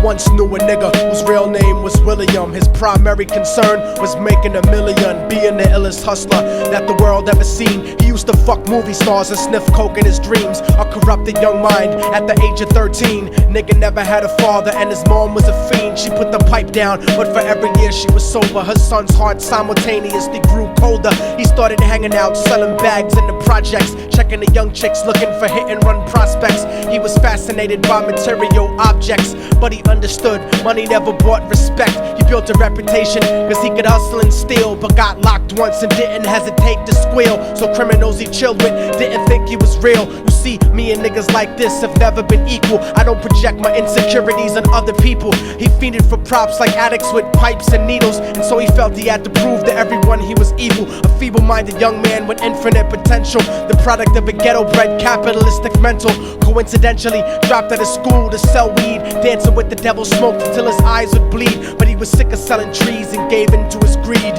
once knew a nigga whose real name was William. His primary concern was making $1 million, being the illest hustler that the world ever seen. He used to fuck movie stars and sniff coke in his dreams. A corrupted young mind at the age of 13. Nigga never had a father and his mom was a fiend. She put the pipe down, but for every year she was sober. Her son's heart simultaneously grew colder. He started hanging out, selling bags in the projects, checking the young chicks looking for hit and run prospects. He was fascinated by material objects, but he understood money never brought respect. He built a reputation cause he could hustle and steal, but got locked once and didn't hesitate to squeal. So criminals he chilled with didn't think he was real. You see, me and niggas like this have never been equal. I don't project my insecurities on other people. He fiended for props like addicts with pipes and needles, and so he felt he had to prove to everyone he was evil. A feeble-minded young man with infinite potential, the product of a ghetto-bred capitalistic mental. Coincidentally, dropped out of school to sell weed, dancing with the devil, smoked until his eyes would bleed. But he was sick of selling trees and gave in to his greed.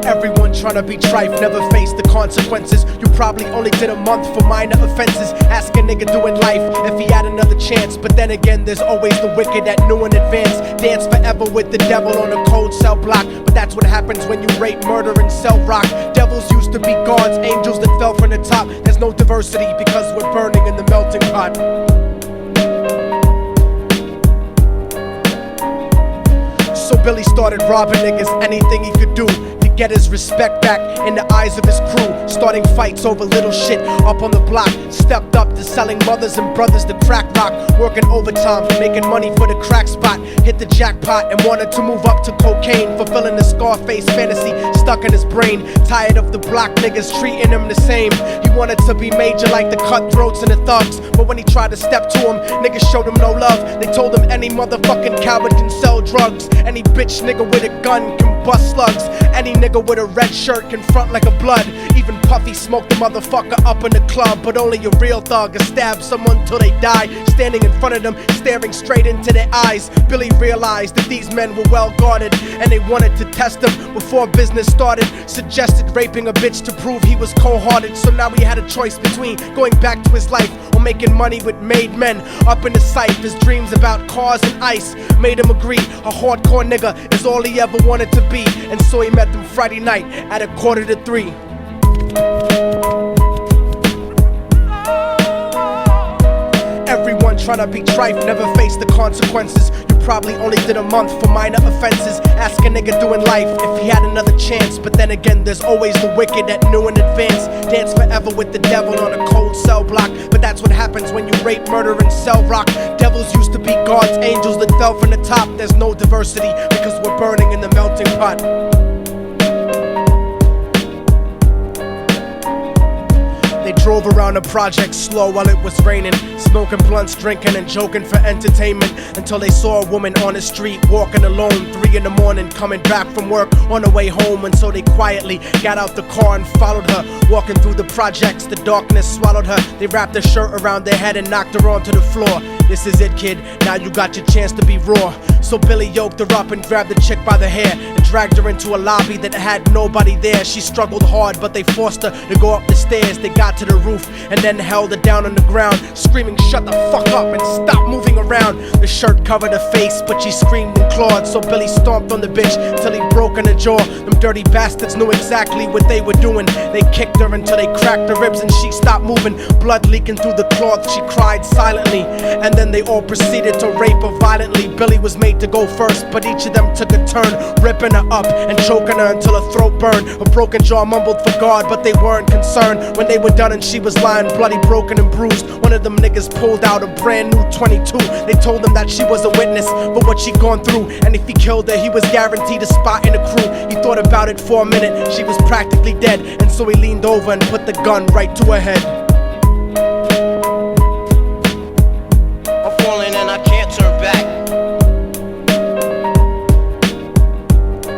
Everyone tryna be trife, never face the consequences. You probably only did a month for minor offenses. Ask a nigga doing life if he had another chance. But then again, there's always the wicked that knew in advance. Dance forever with the devil on a cold cell block. But that's what happens when you rape, murder, and sell rock. Devils used to be gods, angels that fell from the top. There's no diversity because we're burning in the melting pot. So Billy started robbing niggas, anything he could do to get his respect back in the eyes of his crew. Starting fights over little shit up on the block. Stepped up to selling mothers and brothers to crack rock. Working overtime, making money for the crack spot. Hit the jackpot and wanted to move up to cocaine. Fulfilling the Scarface fantasy stuck in his brain. Tired of the block niggas treating him the same. He wanted to be major like the cutthroats and the thugs. But when he tried to step to him, niggas showed him no love. They told him any motherfucking coward can sell drugs. Any bitch nigga with a gun can bust slugs. Any nigga with a red shirt can front like a blood. Even Puffy smoked the motherfucker up in the club. But only a real thug can stab someone till they die. Standing in front of them, staring straight into their eyes, Billy realized that these men were well guarded, and they wanted to test him before business started. Suggested raping a bitch to prove he was cold-hearted. So now he had a choice between going back to his life or making money with made men. Up in the sight, his dreams about cars and ice made him agree a hardcore nigga is all he ever wanted to be. And so he met them Friday night at 2:45. Everyone tryna be trife, never face the consequences. You probably only did a month for minor offenses. Ask a nigga doing life if he had another chance. But then again, there's always the wicked that knew in advance. Dance forever with the devil on a cold cell block. But that's what happens when you rape, murder, and sell rock. Devils used to be gods, angels that fell from the top. There's no diversity because we're burning in the melting pot. They drove around the project slow while it was raining, smoking blunts, drinking and joking for entertainment, until they saw a woman on the street walking alone, 3 in the morning, coming back from work on the way home. And so they quietly got out the car and followed her. Walking through the projects, the darkness swallowed her. They wrapped her shirt around their head and knocked her onto the floor. This is it, kid, now you got your chance to be raw. So Billy yoked her up and grabbed the chick by the hair and dragged her into a lobby that had nobody there. She struggled hard, but they forced her to go up the stairs. They got to the roof and then held her down on the ground, screaming, "Shut the fuck up and stop moving around." The shirt covered her face, but she screamed and clawed. So Billy stomped on the bitch till he broke in her jaw. Them dirty bastards knew exactly what they were doing. They kicked her until they cracked her ribs and she stopped moving. Blood leaking through the cloth, she cried silently. And then they all proceeded to rape her violently. Billy was made to go first, but each of them took a turn, ripping her up and choking her until her throat burned. Her broken jaw mumbled for God, but they weren't concerned. When they were done and she was lying bloody, broken and bruised, one of them niggas pulled out a brand new 22. They told him that she was a witness for what she'd gone through, and if he killed her, he was guaranteed a spot in the crew. He thought about it for a minute, she was practically dead, and so he leaned over and put the gun right to her head. I'm falling and I can't turn back.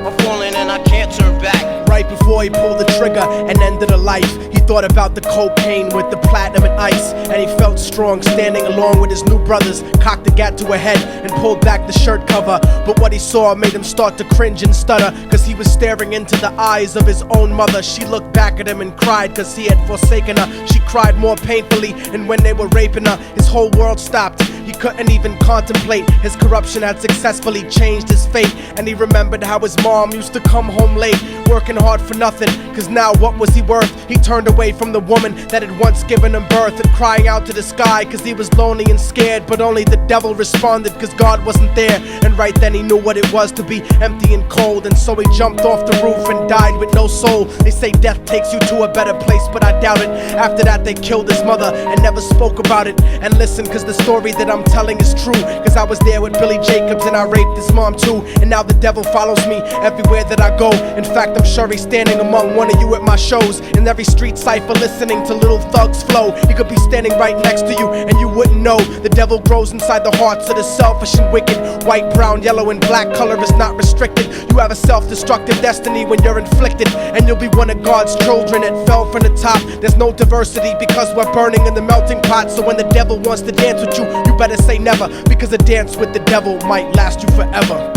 I'm falling and I can't turn back. Right before he pulled the trigger and ended her life, he thought about the cocaine with the platinum and ice, and he felt strong standing along with his new brothers. Cocked the gat to a head and pulled back the shirt cover, but what he saw made him start to cringe and stutter, cause he was staring into the eyes of his own mother. She looked back at him and cried cause he had forsaken her. She cried more painfully, and when they were raping her, his whole world stopped. He couldn't even contemplate. His corruption had successfully changed his fate, and he remembered how his mom used to come home late, working hard for nothing, cause now what was he worth? He turned away from the woman that had once given him birth, and crying out to the sky cause he was lonely and scared, but only the devil responded cause God wasn't there. And right then he knew what it was to be empty and cold, and so he jumped off the roof and died with no soul. They say death takes you to a better place, but I doubt it. After that they killed his mother and never spoke about it. And listen, cause the story that I'm telling is true, cause I was there with Billy Jacobs and I raped his mom too. And now the devil follows me everywhere that I go. In fact, I'm sure he's standing among one of you at my shows, in every street cipher listening to Little Thug's flow. He could be standing right next to you and you wouldn't know. The devil grows inside the hearts of the selfish and wicked. White, brown, yellow and black color is not restricted. You have a self-destructive destiny when you're inflicted, and you'll be one of God's children that fell from the top. There's no diversity because we're burning in the melting pot. So when the devil wants to dance with you, you better say never, because a dance with the devil might last you forever.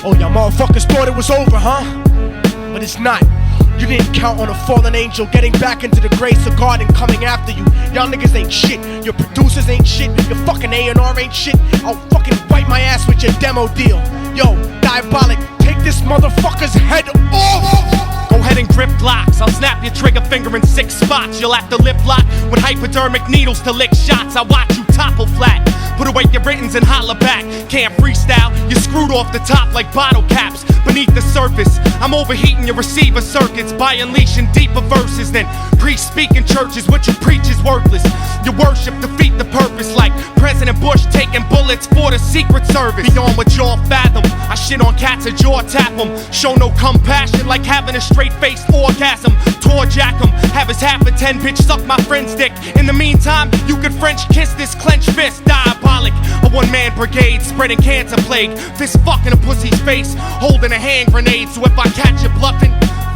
Oh, y'all motherfuckers thought it was over, huh? But it's not. You didn't count on a fallen angel getting back into the grace of God and coming after you. Y'all niggas ain't shit. Your producers ain't shit. Your fucking A&R ain't shit. I'll fucking wipe my ass with your demo deal. Yo, Diabolic, take this motherfucker's head off! Go ahead and grip blocks. I'll snap your trigger finger in 6 spots. You'll have to lip lock with hypodermic needles to lick shots. I watch you topple flat. Put away your writtens and holler back. Can't freestyle, you're screwed off the top like bottle caps. Beneath the surface, I'm overheating your receiver circuits by unleashing deeper verses than priests speak in churches. What you preach is worthless. Your worship defeat the purpose, like President Bush taking bullets for the Secret Service. Beyond what y'all fathom, I shit on cats and jaw tap them. Show no compassion like having a straight-faced orgasm. Tour jack them, have his half a 10 bitch suck my friend's dick. In the meantime, you could French kiss this clenched fist. Diabolic, a one-man brigade spreading cancer plague. Fist fucking a pussy's face, holding a hand grenade. So if I catch you bluffing,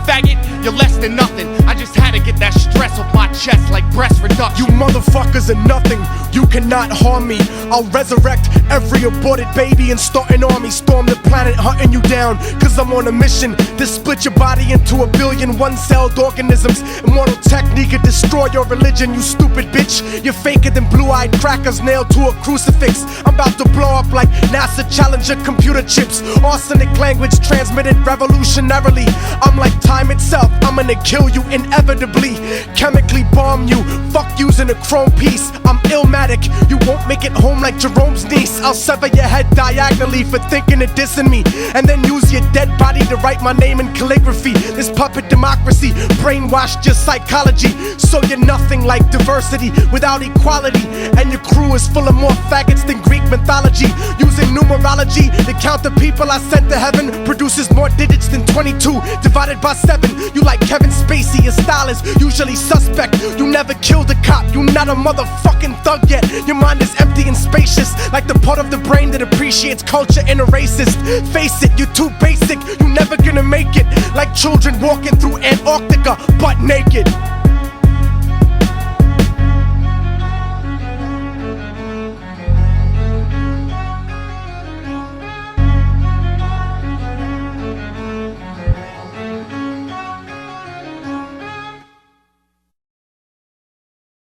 faggot, you're less than nothing. I just had to get that stress off my chest like breast reduction. You motherfuckers are nothing. You cannot harm me. I'll resurrect every aborted baby and start an army. Storm the planet hunting you down, cause I'm on a mission to split your body into 1 billion one-celled organisms. Immortal technique could destroy your religion, you stupid bitch. You're faker than blue-eyed crackers nailed to a crucifix. I'm about to blow up like NASA Challenger computer chips. Arsenic language transmitted revolutionarily. I'm like time itself, I'm gonna kill you inevitably. Chemically bomb you, fuck using a chrome piece. I'm illmatic, you won't make it home like Jerome's niece. I'll sever your head diagonally for thinking of dissing me, and then use your dead body to write my name in calligraphy. This puppet democracy brainwashed your psychology, so you're nothing like diversity without equality. And your crew is full of more faggots than Greek mythology. Using numerology to count the people I sent to heaven produces more digits than 22 divided by 7. You like Kevin Spacey, your style is usually suspect. You never killed a cop, you not a motherfucking thug yet. Your mind is empty and spacious, like the part of the brain that appreciates culture and a racist. Face it, you're too basic, you never gonna make it. Like children walking through Antarctica butt naked.